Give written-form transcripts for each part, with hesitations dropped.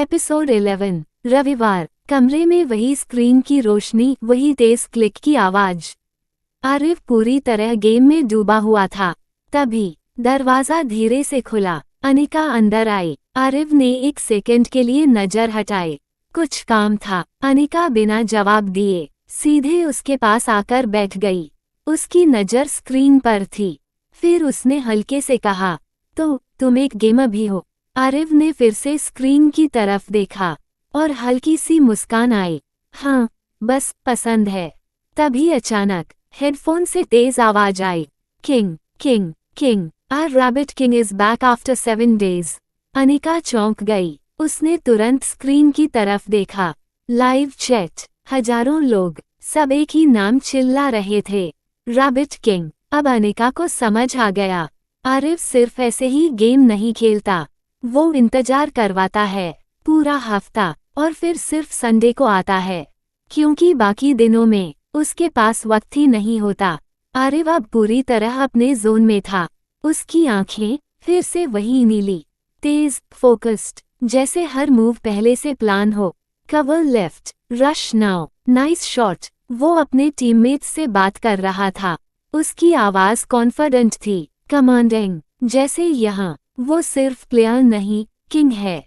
Episode 11 रविवार। कमरे में वही स्क्रीन की रोशनी, वही तेज क्लिक की आवाज। आरिफ पूरी तरह गेम में डूबा हुआ था। तभी दरवाजा धीरे से खुला। अनिका अंदर आई। आरिफ ने एक सेकंड के लिए नजर हटाई। कुछ काम था। अनिका बिना जवाब दिए सीधे उसके पास आकर बैठ गई। उसकी नजर स्क्रीन पर थी। फिर उसने हल्के से कहा, तो तुम एक गेमर भी हो? आरिफ ने फिर से स्क्रीन की तरफ देखा और हल्की सी मुस्कान आई। हाँ, बस पसंद है। तभी अचानक हेडफोन से तेज आवाज आई, king king king, our rabbit king is back after 7 days। Anika चौंक गई। उसने तुरंत स्क्रीन की तरफ देखा। लाइव चैट, हजारों लोग, सब एक ही नाम चिल्ला रहे थे, रैबिट किंग। अब अनिका को समझ आ गया, आरिफ सिर्फ ऐसे ही गेम नहीं खेलता, वो इंतजार करवाता है पूरा हफ्ता, और फिर सिर्फ संडे को आता है, क्योंकि बाकी दिनों में उसके पास वक्त ही नहीं होता। आरिफ अब पूरी तरह अपने जोन में था। उसकी आंखें फिर से वही नीली, तेज, फोकस्ड, जैसे हर मूव पहले से प्लान हो। Cover left, rush now, nice shot. वो अपने टीममेट्स से बात कर रहा था। उसकी आवाज कॉन्फिडेंट थी, कमांडिंग, जैसे यहाँ वो सिर्फ प्लेयर नहीं, किंग है।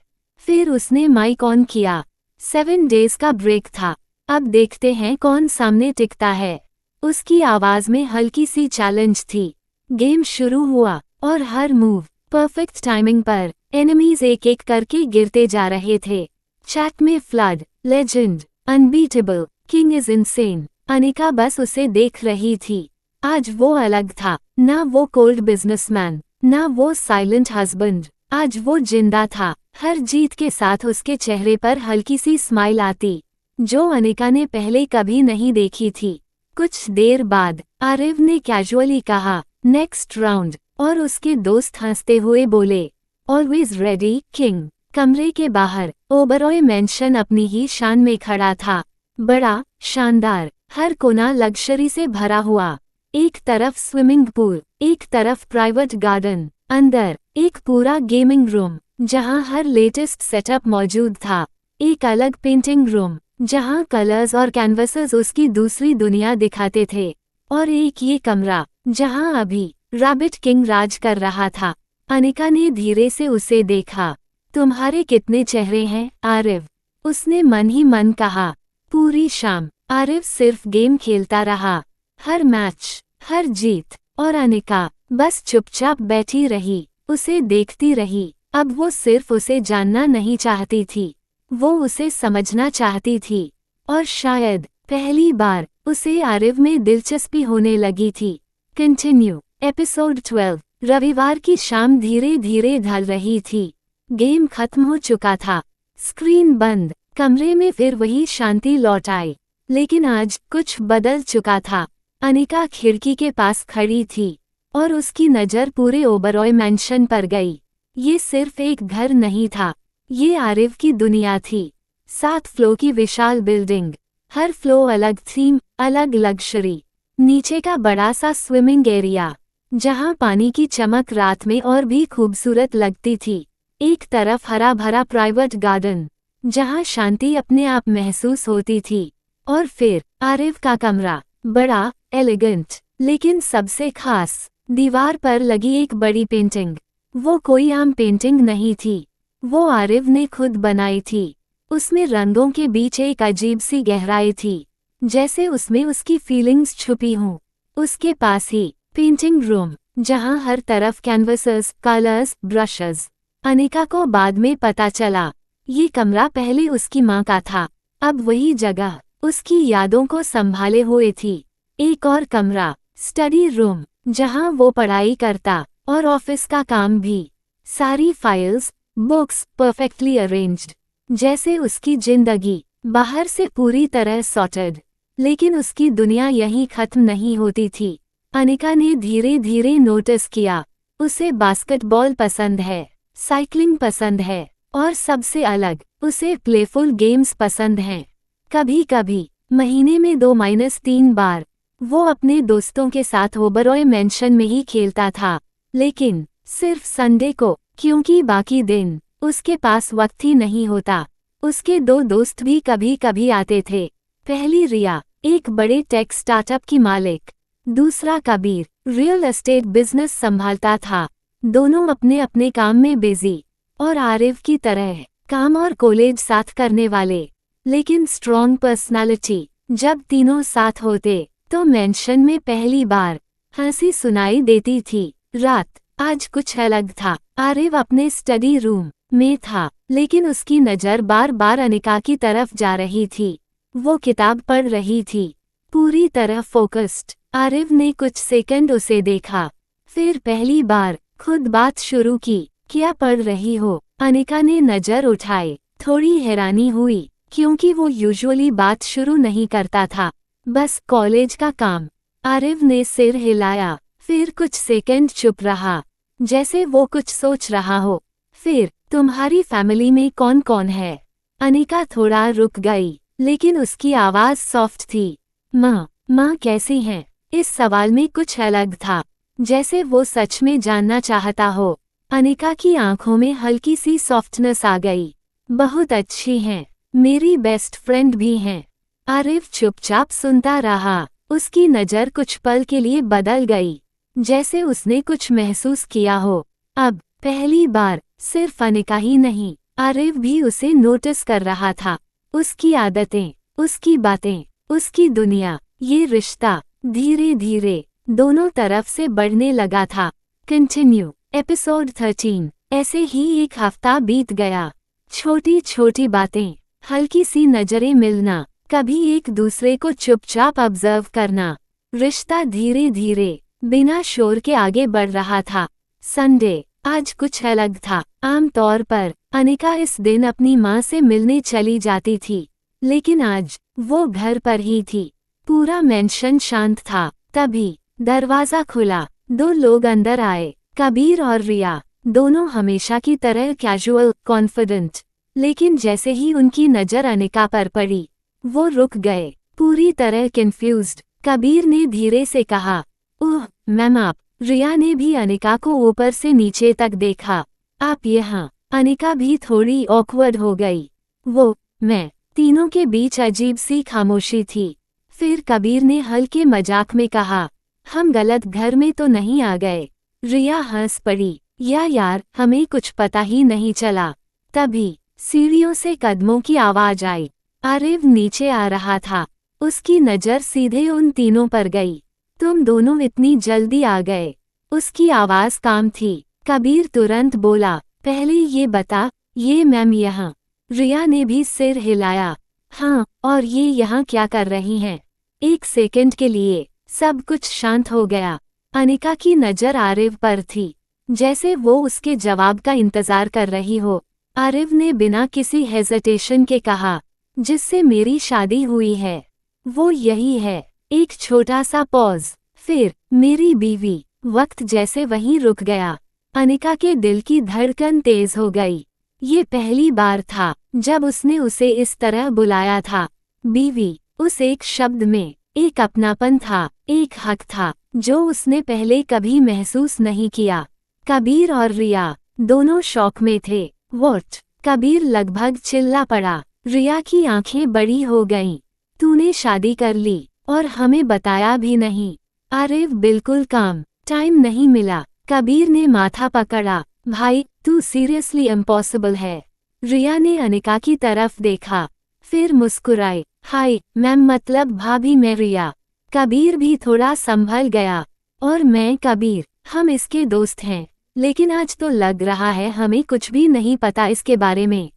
फिर उसने माइक ऑन किया। 7 days का ब्रेक था। अब देखते हैं कौन सामने टिकता है। उसकी आवाज में हल्की सी चैलेंज थी। गेम शुरू हुआ और हर मूव परफेक्ट टाइमिंग पर। एनिमीज एक एक करके गिरते जा रहे थे। चैट में flood, legend, unbeatable, king is insane. Anika बस उसे देख रही थी। आज वो अलग था। ना वो कोल्ड बिजनेसमैन, ना वो साइलेंट हस्बैंड। आज वो जिंदा था। हर जीत के साथ उसके चेहरे पर हल्की सी स्माइल आती, जो अनिका ने पहले कभी नहीं देखी थी। कुछ देर बाद आरिफ ने कैजुअली कहा, नेक्स्ट राउंड, और उसके दोस्त हंसते हुए बोले, ऑलवेज रेडी किंग। कमरे के बाहर ओबरॉय मैंशन अपनी ही शान में खड़ा था। बड़ा, शानदार, हर कोना लग्जरी से भरा हुआ। एक तरफ स्विमिंग पूल, एक तरफ प्राइवेट गार्डन, अंदर एक पूरा गेमिंग रूम जहां हर लेटेस्ट सेटअप मौजूद था। एक अलग पेंटिंग रूम जहां कलर्स और कैनवसेस उसकी दूसरी दुनिया दिखाते थे, और एक ये कमरा जहां अभी रैबिट किंग राज कर रहा था। अनिका ने धीरे से उसे देखा। तुम्हारे कितने चेहरे हैं आरिफ? उसने मन ही मन कहा। पूरी शाम आरिफ सिर्फ गेम खेलता रहा, हर मैच, हर जीत, और अनिका बस चुपचाप बैठी रही, उसे देखती रही। अब वो सिर्फ उसे जानना नहीं चाहती थी, वो उसे समझना चाहती थी, और शायद पहली बार उसे आरिफ में दिलचस्पी होने लगी थी। कंटिन्यू। एपिसोड 12 रविवार की शाम धीरे धीरे ढल रही थी। गेम खत्म हो चुका था। स्क्रीन बंद। कमरे में फिर वही शांति लौट आई, लेकिन आज कुछ बदल चुका था। अनिका खिड़की के पास खड़ी थी और उसकी नज़र पूरे ओबरॉय मैंशन पर गई। ये सिर्फ एक घर नहीं था, ये आरिफ की दुनिया थी। 7 फ्लोर की विशाल बिल्डिंग, हर फ्लोर अलग थीम, अलग लग्जरी। नीचे का बड़ा सा स्विमिंग एरिया, जहां पानी की चमक रात में और भी खूबसूरत लगती थी। एक तरफ हरा भरा प्राइवेट गार्डन, जहां शांति अपने आप महसूस होती थी। और फिर आरिफ का कमरा, बड़ा, एलिगेंट, लेकिन सबसे खास, दीवार पर लगी एक बड़ी पेंटिंग। वो कोई आम पेंटिंग नहीं थी, वो आरिफ ने खुद बनाई थी। उसमें रंगों के बीच एक अजीब सी गहराई थी, जैसे उसमें उसकी फीलिंग्स छुपी हों। उसके पास ही पेंटिंग रूम, जहां हर तरफ कैनवसेस, कलर्स, ब्रशेस। अनिका को बाद में पता चला, ये कमरा पहले उसकी माँ का था। अब वही जगह उसकी यादों को संभाले हुए थी। एक और कमरा, स्टडी रूम, जहां वो पढ़ाई करता, और ऑफिस का काम भी। सारी फाइल्स, बुक्स परफेक्टली अरेंज्ड, जैसे उसकी जिंदगी बाहर से पूरी तरह सॉर्टेड। लेकिन उसकी दुनिया यहीं खत्म नहीं होती थी। अनिका ने धीरे धीरे नोटिस किया, उसे बास्केटबॉल पसंद है, साइकिलिंग पसंद है, और सबसे अलग, उसे प्लेफुल गेम्स पसंद हैं। कभी कभी महीने में 2-3 बार वो अपने दोस्तों के साथ ओबरॉय मैंशन में ही खेलता था, लेकिन सिर्फ संडे को, क्योंकि बाकी दिन उसके पास वक्त ही नहीं होता। उसके दो दोस्त भी कभी कभी आते थे। पहली रिया, एक बड़े टेक स्टार्टअप की मालिक। दूसरा कबीर, रियल एस्टेट बिजनेस संभालता था। दोनों अपने अपने काम में बिजी और आरिफ की तरह काम और कॉलेज साथ करने वाले, लेकिन स्ट्रॉन्ग पर्सनालिटी। जब तीनों साथ होते तो मेंशन में पहली बार हंसी सुनाई देती थी। रात आज कुछ अलग था। आरिफ अपने स्टडी रूम में था, लेकिन उसकी नज़र बार बार अनिका की तरफ जा रही थी। वो किताब पढ़ रही थी, पूरी तरह फोकस्ड। आरिफ ने कुछ सेकंड उसे देखा, फिर पहली बार खुद बात शुरू की। क्या पढ़ रही हो? अनिका ने नज़र उठाई। थोड़ी हैरानी हुई, क्योंकि वो यूजुअली बात शुरू नहीं करता था। बस कॉलेज का काम। आरिफ ने सिर हिलाया, फिर कुछ सेकंड चुप रहा, जैसे वो कुछ सोच रहा हो। फिर, तुम्हारी फैमिली में कौन कौन है? अनिका थोड़ा रुक गई, लेकिन उसकी आवाज़ सॉफ्ट थी। माँ कैसी हैं? इस सवाल में कुछ अलग था, जैसे वो सच में जानना चाहता हो। अनिका की आंखों में हल्की सी सॉफ्टनेस आ गई। बहुत अच्छी हैं, मेरी बेस्ट फ्रेंड भी हैं। आरिफ चुपचाप सुनता रहा। उसकी नज़र कुछ पल के लिए बदल गई, जैसे उसने कुछ महसूस किया हो। अब पहली बार सिर्फ अनिका ही नहीं, आरिफ भी उसे नोटिस कर रहा था। उसकी आदतें, उसकी बातें, उसकी दुनिया। ये रिश्ता धीरे धीरे दोनों तरफ से बढ़ने लगा था। कंटिन्यू। एपिसोड 13। ऐसे ही एक हफ्ता बीत गया। छोटी छोटी बातें, हल्की सी नजरें मिलना, कभी एक दूसरे को चुपचाप ऑब्जर्व करना। रिश्ता धीरे धीरे बिना शोर के आगे बढ़ रहा था। संडे आज कुछ अलग था। आमतौर पर अनिका इस दिन अपनी माँ से मिलने चली जाती थी, लेकिन आज वो घर पर ही थी। पूरा मेंशन शांत था। तभी दरवाजा खुला, दो लोग अंदर आए, कबीर और रिया। दोनों हमेशा की तरह कैजुअल, कॉन्फिडेंट, लेकिन जैसे ही उनकी नज़र अनिका पर पड़ी, वो रुक गए, पूरी तरह कंफ्यूज्ड। कबीर ने धीरे से कहा, ओह मैम आप। रिया ने भी अनिका को ऊपर से नीचे तक देखा। आप यहाँ? अनिका भी थोड़ी ऑकवर्ड हो गई। मैं। तीनों के बीच अजीब सी खामोशी थी। फिर कबीर ने हल्के मजाक में कहा, हम गलत घर में तो नहीं आ गए? रिया हंस पड़ी, यार हमें कुछ पता ही नहीं चला। तभी सीढ़ियों से कदमों की आवाज आई। आरिफ नीचे आ रहा था। उसकी नज़र सीधे उन तीनों पर गई। तुम दोनों इतनी जल्दी आ गए? उसकी आवाज़ काम थी। कबीर तुरंत बोला, पहले ये बता, ये मैम यहाँ? रिया ने भी सिर हिलाया। हाँ, और ये यहाँ क्या कर रही हैं? एक सेकंड के लिए सब कुछ शांत हो गया। अनिका की नज़र आरिफ पर थी, जैसे वो उसके जवाब का इंतजार कर रही हो। आरिफ ने बिना किसी हेजिटेशन के कहा, जिससे मेरी शादी हुई है, वो यही है। एक छोटा सा पॉज, फिर मेरी बीवी। वक्त जैसे वहीं रुक गया। अनिका के दिल की धड़कन तेज हो गई। ये पहली बार था जब उसने उसे इस तरह बुलाया था। बीवी। उस एक शब्द में एक अपनापन था, एक हक था, जो उसने पहले कभी महसूस नहीं किया। कबीर और रिया दोनों शौक में थे। व्हाट? कबीर लगभग चिल्ला पड़ा। रिया की आंखें बड़ी हो गईं। तूने शादी कर ली और हमें बताया भी नहीं। आरिफ बिल्कुल काम। टाइम नहीं मिला। कबीर ने माथा पकड़ा। भाई तू सीरियसली इम्पॉसिबल है। रिया ने अनिका की तरफ देखा, फिर मुस्कुराई। हाय मैम, मतलब भाभी मैं रिया। कबीर भी थोड़ा संभल गया। और मैं कबीर, हम इसके दोस्त हैं, लेकिन आज तो लग रहा है हमें कुछ भी नहीं पता इसके बारे में।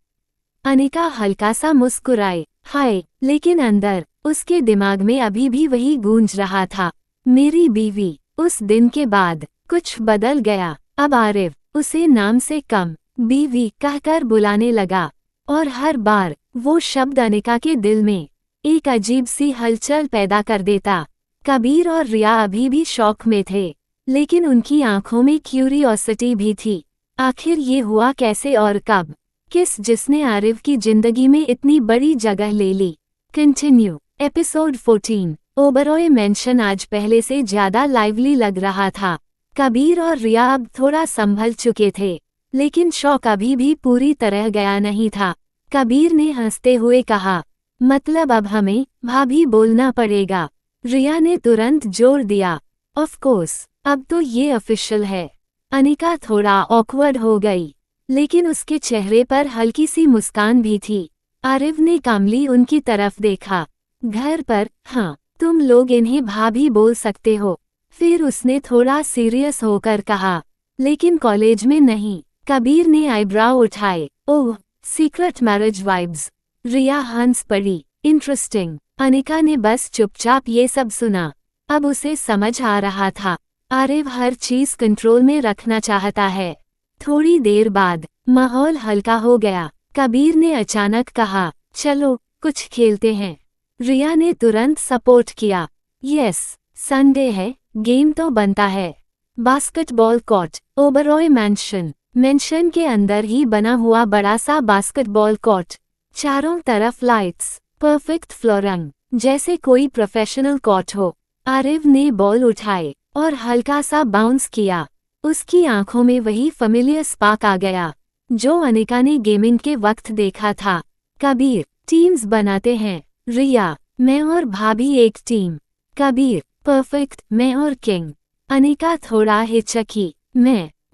अनिका हल्का सा मुस्कुराई। हाय, लेकिन अंदर उसके दिमाग में अभी भी वही गूंज रहा था, मेरी बीवी। उस दिन के बाद कुछ बदल गया। अब आरिफ उसे नाम से कम बीवी कहकर बुलाने लगा, और हर बार वो शब्द अनिका के दिल में एक अजीब सी हलचल पैदा कर देता। कबीर और रिया अभी भी शौक में थे, लेकिन उनकी आंखों में क्यूरियोसिटी भी थी। आखिर ये हुआ कैसे और कब? किस जिसने आरिफ की जिंदगी में इतनी बड़ी जगह ले ली? कंटिन्यू। एपिसोड 14। ओबरॉय मेंशन आज पहले से ज्यादा लाइवली लग रहा था। कबीर और रिया अब थोड़ा संभल चुके थे। लेकिन शौक अभी भी पूरी तरह गया नहीं था। कबीर ने हंसते हुए कहा, मतलब अब हमें भाभी बोलना पड़ेगा। रिया ने तुरंत जोर दिया, ऑफ कोर्स, अब तो ये ऑफिशियल है। अनिका थोड़ा ऑकवर्ड हो गई, लेकिन उसके चेहरे पर हल्की सी मुस्कान भी थी। आरिफ ने कामली उनकी तरफ देखा, घर पर, हाँ, तुम लोग इन्हें भाभी बोल सकते हो। फिर उसने थोड़ा सीरियस होकर कहा, लेकिन कॉलेज में नहीं। कबीर ने आईब्राव उठाए, ओह, सीक्रेट मैरिज वाइब्स। रिया हंस पड़ी, इंटरेस्टिंग। अनिका ने बस चुपचाप ये सब सुना। अब उसे समझ आ रहा था, आरिफ हर चीज कंट्रोल में रखना चाहता है। थोड़ी देर बाद माहौल हल्का हो गया। कबीर ने अचानक कहा, चलो कुछ खेलते हैं। रिया ने तुरंत सपोर्ट किया, यस, संडे है, गेम तो बनता है। बास्केटबॉल कोर्ट, ओबरॉय मैंशन के अंदर ही बना हुआ बड़ा सा बास्केटबॉल कोर्ट। चारों तरफ लाइट्स, परफेक्ट फ्लोरिंग, जैसे कोई प्रोफेशनल कोर्ट हो। आरिफ ने बॉल उठाए और हल्का सा बाउंस किया। उसकी आंखों में वही फेमिलियर स्पार्क आ गया जो अनिका ने गेमिंग के वक्त देखा था। कबीर, टीम्स बनाते हैं। रिया, मैं और भाभी एक टीम। कबीर, परफेक्ट, मैं और किंग। अनिका थोड़ा हिचकी,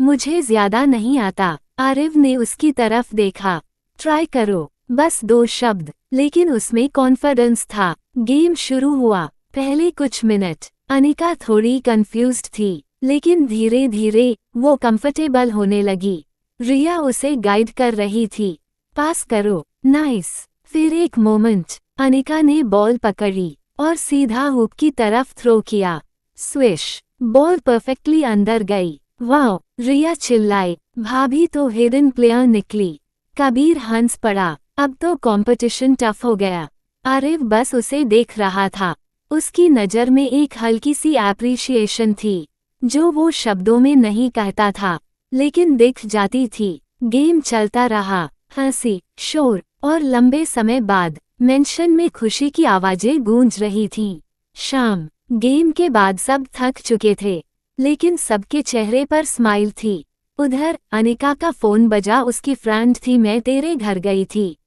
मुझे ज्यादा नहीं आता। आरिफ ने उसकी तरफ देखा, ट्राई करो, बस 2 शब्द, लेकिन उसमें कॉन्फिडेंस था। गेम शुरू हुआ। पहले कुछ मिनट अनिका थोड़ी कंफ्यूज्ड थी, लेकिन धीरे धीरे वो कंफर्टेबल होने लगी। रिया उसे गाइड कर रही थी, पास करो, नाइस। फिर एक मोमेंट, अनिका ने बॉल पकड़ी और सीधा हुप की तरफ थ्रो किया। स्विश, बॉल परफेक्टली अंदर गई। वाओ, रिया चिल्लाई, भाभी तो हिडन प्लेयर निकली। कबीर हंस पड़ा, अब तो कंपटीशन टफ हो गया। आरिफ बस उसे देख रहा था। उसकी नज़र में एक हल्की सी एप्रिशिएशन थी, जो वो शब्दों में नहीं कहता था, लेकिन दिख जाती थी। गेम चलता रहा, हंसी, शोर, और लंबे समय बाद मेंशन में खुशी की आवाजें गूंज रही थीं। शाम, गेम के बाद सब थक चुके थे, लेकिन सबके चेहरे पर स्माइल थी। उधर अनिका का फोन बजा। उसकी फ्रेंड थी, मैं तेरे घर गई थी,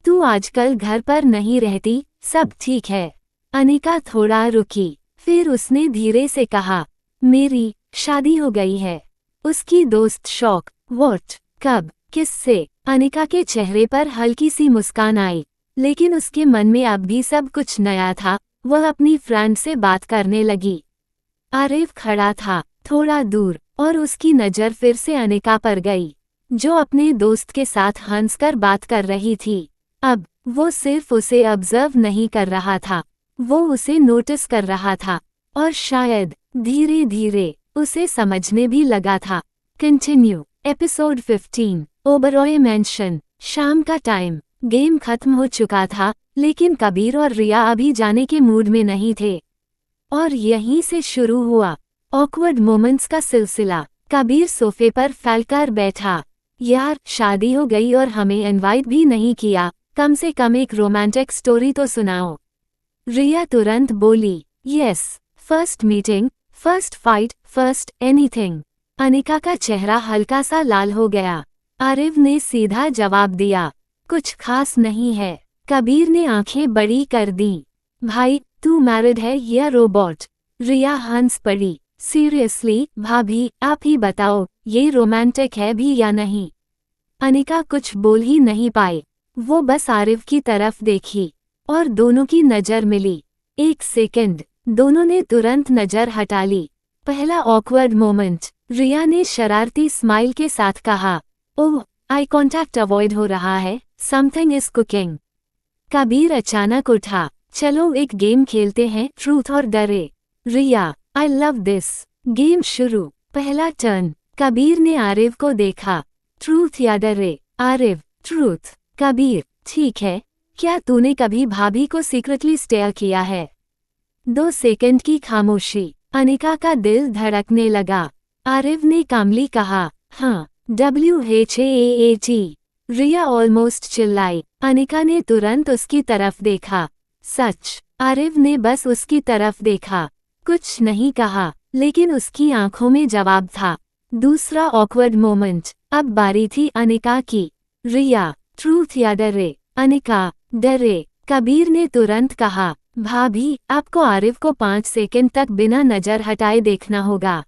तू आजकल घर पर नहीं रहती, सब ठीक है। अनिका थोड़ा रुकी, फिर उसने धीरे से कहा, मेरी शादी हो गई है। उसकी दोस्त शॉक, व्हाट, कब, किससे? अनिका के चेहरे पर हल्की सी मुस्कान आई, लेकिन उसके मन में अब भी सब कुछ नया था। वह अपनी फ्रेंड से बात करने लगी। आरिफ खड़ा था, थोड़ा दूर, और उसकी नज़र फिर से अनिका पर गई, जो अपने दोस्त के साथ हंसकर बात कर रही थी। अब वो सिर्फ उसे ऑब्जर्व नहीं कर रहा था, वो उसे नोटिस कर रहा था, और शायद धीरे धीरे उसे समझने भी लगा था। कंटिन्यू। Episode 15, Oberoi mention. शाम का टाइम, गेम खत्म हो चुका था, लेकिन कबीर और रिया अभी जाने के मूड में नहीं थे, और यहीं से शुरू हुआ ऑकवर्ड मोमेंट्स का सिलसिला। कबीर सोफे पर फैलकर बैठा, यार, शादी हो गई और हमें इनवाइट भी नहीं किया, कम से कम एक रोमांटिक स्टोरी तो सुनाओ। रिया तुरंत बोली, yes, first meeting, first fight, first anything. Anika का चेहरा हल्का सा लाल हो गया। आरिफ ने सीधा जवाब दिया, कुछ खास नहीं है। कबीर ने आंखें बड़ी कर दी, भाई, तू मैरिड है या रोबोट? रिया हंस पड़ी, सीरियसली भाभी, आप ही बताओ, ये रोमांटिक है भी या नहीं? अनिका कुछ बोल ही नहीं पाई। वो बस आरिफ की तरफ देखी, और दोनों की नज़र मिली। एक सेकंड, दोनों ने तुरंत नज़र हटा ली। पहला ऑकवर्ड मोमेंट, रिया ने शरारती स्माइल के साथ कहा, ओह, आई कॉन्टैक्ट अवॉइड हो रहा है, समथिंग इज कुकिंग। कबीर अचानक उठा, चलो एक गेम खेलते हैं, ट्रूथ और डरे। रिया, आई लव दिस। गेम शुरू। पहला टर्न, कबीर ने आरिफ को देखा, ट्रूथ या डरे? आरिफ, ट्रूथ। कबीर, ठीक है, क्या तूने कभी भाभी को सीक्रेटली स्टेयर किया है? 2 सेकंड की खामोशी। अनिका का दिल धड़कने लगा। आरिफ ने कामली कहा, हाँ, WHAAT। रिया ऑलमोस्ट चिल्लाई। अनिका ने तुरंत उसकी तरफ देखा। सच? आरिफ ने बस उसकी तरफ देखा, कुछ नहीं कहा, लेकिन उसकी आंखों में जवाब था। दूसरा ऑकवर्ड मोमेंट, अब बारी थी अनिका की। रिया, ट्रूथ या डरे? अनिका, डरे। कबीर ने तुरंत कहा, भाभी आपको आरिफ को 5 सेकंड तक बिना नजर हटाए देखना होगा।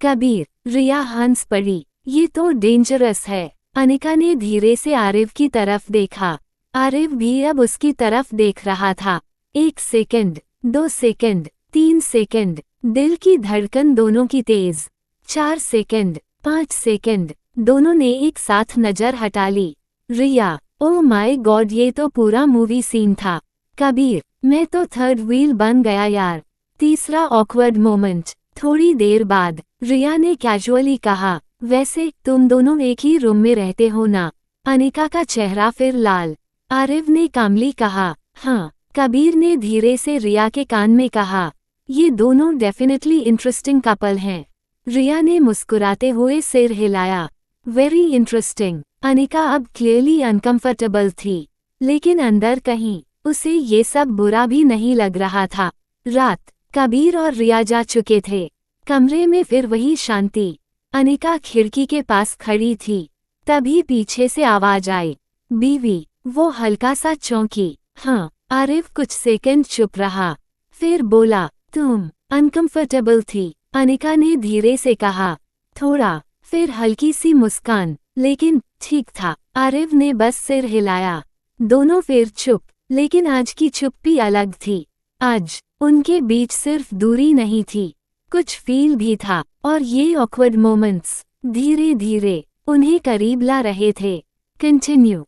कबीर, रिया हंस पड़ी, ये तो डेंजरस है। अनिका ने धीरे से आरिफ की तरफ देखा। आरिफ भी अब उसकी तरफ देख रहा था। 1 सेकंड, 2 सेकंड, 3 सेकंड, दिल की धड़कन दोनों की तेज। 4 सेकंड, 5 सेकंड, दोनों ने एक साथ नजर हटा ली। रिया, ओह माय गॉड, ये तो पूरा मूवी सीन था। कबीर, मैं तो थर्ड व्हील बन गया यार। तीसरा ऑकवर्ड मोमेंट। थोड़ी देर बाद रिया ने कैजुअली कहा, वैसे तुम दोनों एक ही रूम में रहते हो ना? अनिका का चेहरा फिर लाल। आरिफ ने कामली कहा, हाँ। कबीर ने धीरे से रिया के कान में कहा, ये दोनों डेफिनेटली इंटरेस्टिंग कपल हैं। रिया ने मुस्कुराते हुए सिर हिलाया, वेरी इंटरेस्टिंग। अनिका अब क्लियरली अनकंफर्टेबल थी, लेकिन अंदर कहीं उसे ये सब बुरा भी नहीं लग रहा था। रात, कबीर और रिया जा चुके थे। कमरे में फिर वही शांति। अनिका खिड़की के पास खड़ी थी। तभी पीछे से आवाज आई, बीवी। वो हल्का सा चौंकी। हाँ। आरिफ कुछ सेकंड चुप रहा, फिर बोला, तुम अनकंफर्टेबल थी? अनिका ने धीरे से कहा, थोड़ा। फिर हल्की सी मुस्कान, लेकिन ठीक था। आरिफ ने बस सिर हिलाया। दोनों फिर चुप, लेकिन आज की चुप्पी अलग थी। आज उनके बीच सिर्फ दूरी नहीं थी, कुछ फील भी था, और ये ऑकवर्ड मोमेंट्स धीरे धीरे उन्हें करीब ला रहे थे। कंटिन्यू।